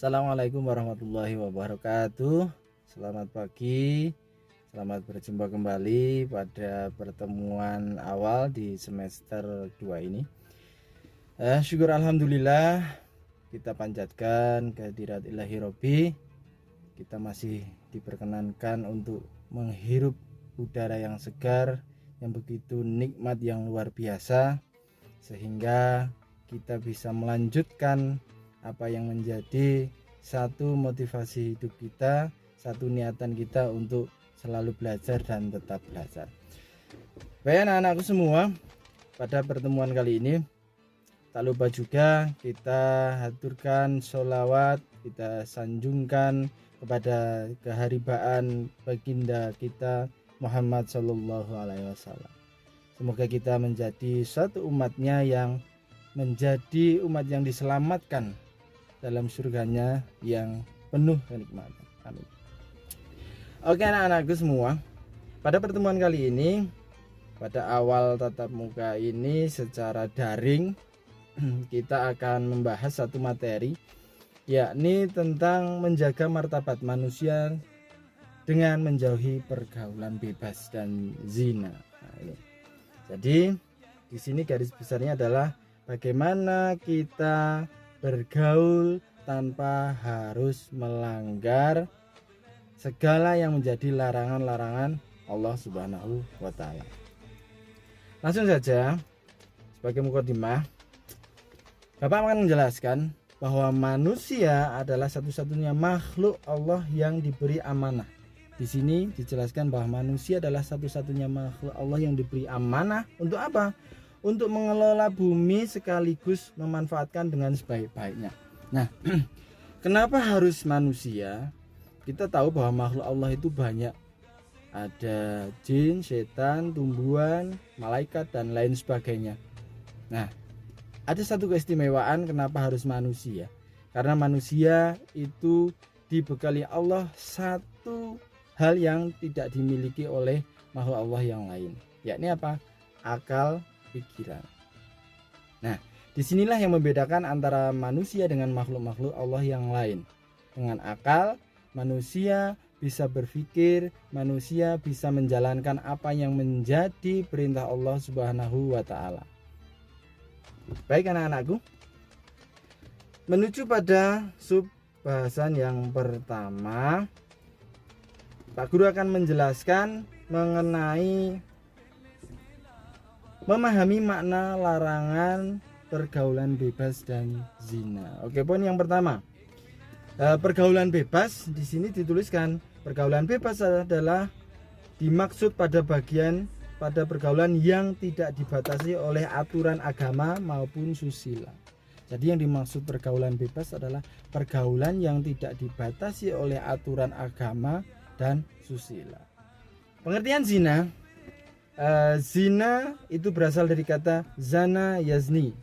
Assalamualaikum warahmatullahi wabarakatuh. Selamat pagi. Selamat berjumpa kembali pada pertemuan awal di semester 2 ini. Syukur alhamdulillah, kita panjatkan kehadirat Ilahi Robbi. Kita masih diperkenankan untuk menghirup udara yang segar, yang begitu nikmat, yang luar biasa, sehingga kita bisa melanjutkan apa yang menjadi satu motivasi hidup kita, satu niatan kita untuk selalu belajar dan tetap belajar. Baik anak-anakku semua, pada pertemuan kali ini tak lupa juga kita haturkan sholawat, kita sanjungkan kepada keharibaan baginda kita Muhammad Sallallahu Alaihi Wasallam. Semoga kita menjadi satu umatnya yang menjadi umat yang diselamatkan dalam surganya yang penuh kenikmatan. Amin. Oke anak-anakku semua, pada pertemuan kali ini, pada awal tatap muka ini secara daring, kita akan membahas satu materi, yakni tentang menjaga martabat manusia dengan menjauhi pergaulan bebas dan zina. Nah, ini. Jadi di sini garis besarnya adalah bagaimana kita bergaul tanpa harus melanggar segala yang menjadi larangan-larangan Allah Subhanahu wa Ta'ala. Langsung saja, sebagai mukadimah, Bapak akan menjelaskan bahwa manusia adalah satu-satunya makhluk Allah yang diberi amanah. Di sini dijelaskan bahwa manusia adalah satu-satunya makhluk Allah yang diberi amanah untuk apa? Untuk mengelola bumi sekaligus memanfaatkan dengan sebaik-baiknya. Nah, kenapa harus manusia? Kita tahu bahwa makhluk Allah itu banyak. Ada jin, setan, tumbuhan, malaikat, dan lain sebagainya. Nah, ada satu keistimewaan kenapa harus manusia. Karena manusia itu dibekali Allah satu hal yang tidak dimiliki oleh makhluk Allah yang lain. Yakni apa? Akal pikiran. Nah, disinilah yang membedakan antara manusia dengan makhluk-makhluk Allah yang lain. Dengan akal, manusia bisa berpikir, manusia bisa menjalankan apa yang menjadi perintah Allah Subhanahu wa Ta'ala. Baik anak-anakku, menuju pada sub bahasan yang pertama, Pak Guru akan menjelaskan mengenai memahami makna larangan pergaulan bebas dan zina. Oke, poin yang pertama. Pergaulan bebas di sini dituliskan pergaulan bebas adalah dimaksud pada pergaulan yang tidak dibatasi oleh aturan agama maupun susila. Jadi yang dimaksud pergaulan bebas adalah pergaulan yang tidak dibatasi oleh aturan agama dan susila. Pengertian zina. Zina itu berasal dari kata zana yazni.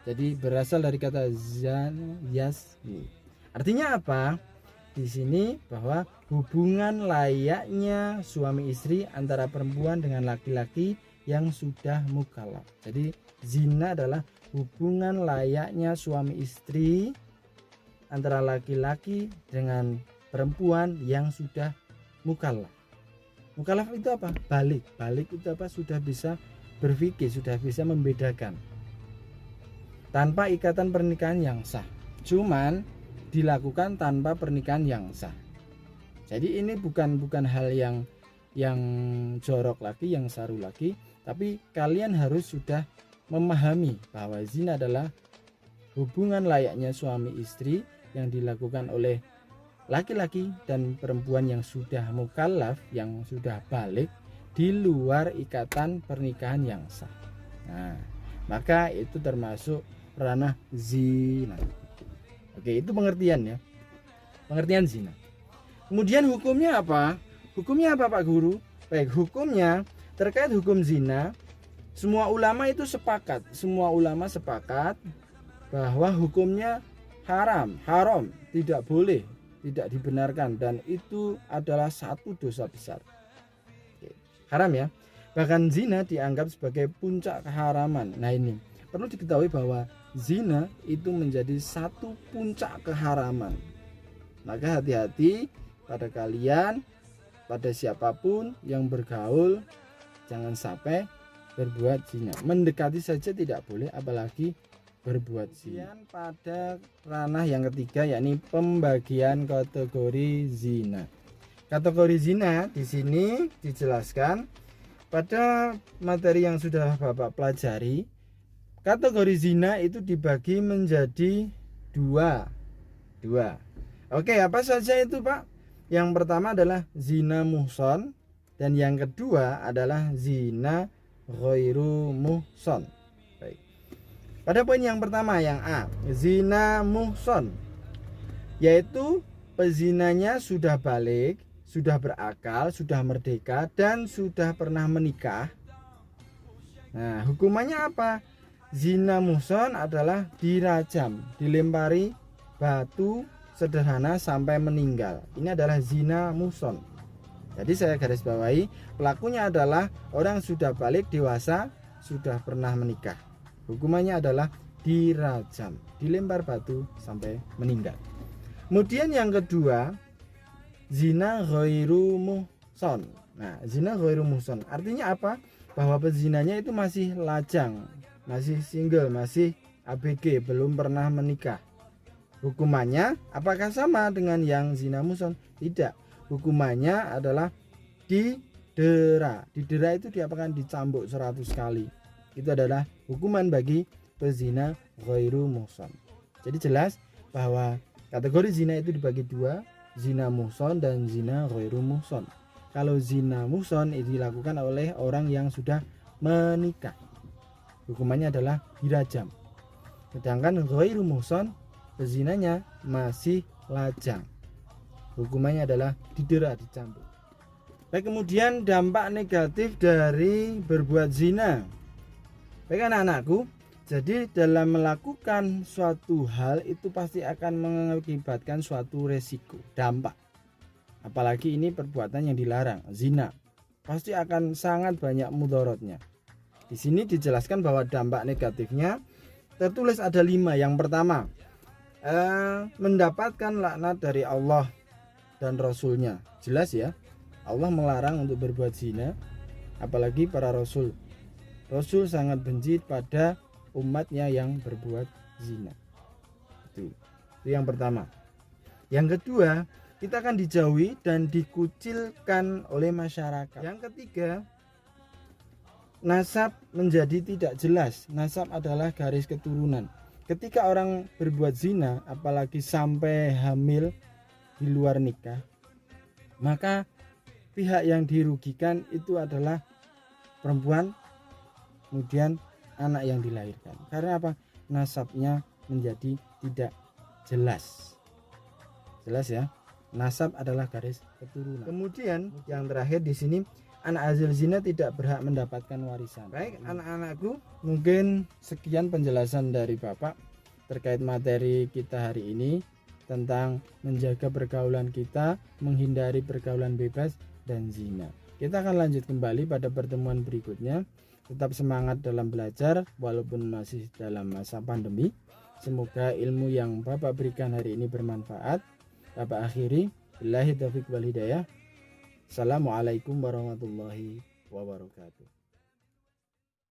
Jadi berasal dari kata zana yazni. Artinya apa? Di sini bahwa hubungan layaknya suami istri antara perempuan dengan laki-laki yang sudah mukallaf. Jadi zina adalah hubungan layaknya suami istri antara laki-laki dengan perempuan yang sudah mukallaf. Mukallaf itu apa? Balik itu apa? Sudah bisa berpikir, sudah bisa membedakan tanpa ikatan pernikahan yang sah. Cuman dilakukan tanpa pernikahan yang sah. Jadi ini bukan hal yang jorok lagi, yang saru lagi, tapi kalian harus sudah memahami bahwa zina adalah hubungan layaknya suami istri yang dilakukan oleh laki-laki dan perempuan yang sudah mukallaf, yang sudah balik di luar ikatan pernikahan yang sah. Nah, maka itu termasuk ranah zina. Oke, itu pengertian ya. Pengertian zina. Kemudian hukumnya apa? Hukumnya apa Pak Guru? Baik, hukumnya terkait hukum zina, semua ulama itu sepakat. Semua ulama sepakat bahwa hukumnya haram, tidak boleh, tidak dibenarkan, dan itu adalah satu dosa besar. Haram ya. Bahkan zina dianggap sebagai puncak keharaman. Nah ini perlu diketahui bahwa zina itu menjadi satu puncak keharaman. Maka hati-hati pada kalian, pada siapapun yang bergaul, jangan sampai berbuat zina. Mendekati saja tidak boleh, apalagi berbuat zina. Pada ranah yang ketiga, yakni pembagian kategori zina. Kategori zina di sini dijelaskan pada materi yang sudah Bapak pelajari. Kategori zina itu dibagi menjadi dua. Oke, apa saja itu, Pak? Yang pertama adalah zina muhson, dan yang kedua adalah zina ghairu muhson. Baik. Pada poin yang pertama, yang A, zina muhson, yaitu pezinanya sudah balik, sudah berakal, sudah merdeka, dan sudah pernah menikah. Nah, hukumannya apa? Zina muhson adalah dirajam, dilempari batu sederhana sampai meninggal. Ini adalah zina muhson. Jadi saya garis bawahi, pelakunya adalah orang sudah balik dewasa, sudah pernah menikah. Hukumannya adalah dirajam, dilempar batu sampai meninggal. Kemudian yang kedua, zina ghairu muhson. Nah, zina ghairu muhson artinya apa? Bahwa pezinanya itu masih lajang, masih single, masih ABG, belum pernah menikah. Hukumannya apakah sama dengan yang zina muhson? Tidak. Hukumannya adalah didera. Didera itu diapakan? Dicambuk 100 kali. Itu adalah hukuman bagi pezina ghairu muhson. Jadi jelas bahwa kategori zina itu dibagi dua, zina muhson dan zina ghairu muhson. Kalau zina muhson itu dilakukan oleh orang yang sudah menikah, hukumannya adalah dirajam. Sedangkan ghairu muhson, pezinanya masih lajang, hukumannya adalah didera, dicambuk. Baik, kemudian dampak negatif dari berbuat zina. Baik anak-anakku, jadi dalam melakukan suatu hal itu pasti akan mengakibatkan suatu resiko, dampak. Apalagi ini perbuatan yang dilarang, zina, pasti akan sangat banyak mudaratnya. Di sini dijelaskan bahwa dampak negatifnya tertulis ada 5. Yang pertama, mendapatkan laknat dari Allah dan Rasulnya. Jelas ya, Allah melarang untuk berbuat zina, apalagi para Rasul. Rasul sangat benci pada umatnya yang berbuat zina. Itu yang pertama. Yang kedua, kita akan dijauhi dan dikucilkan oleh masyarakat. Yang ketiga, nasab menjadi tidak jelas. Nasab adalah garis keturunan. Ketika orang berbuat zina, apalagi sampai hamil di luar nikah, maka pihak yang dirugikan itu adalah perempuan, kemudian anak yang dilahirkan. Karena apa? Nasabnya menjadi tidak jelas. Jelas ya? Nasab adalah garis keturunan. Kemudian yang terakhir di sini, anak hasil zina tidak berhak mendapatkan warisan. Baik anak-anakku, mungkin sekian penjelasan dari Bapak terkait materi kita hari ini tentang menjaga pergaulan kita, menghindari pergaulan bebas dan zina. Kita akan lanjut kembali pada pertemuan berikutnya. Tetap semangat dalam belajar walaupun masih dalam masa pandemi. Semoga ilmu yang Bapak berikan hari ini bermanfaat. Bapak akhiri, billahi taufiq wal hidayah. Assalamualaikum warahmatullahi wabarakatuh.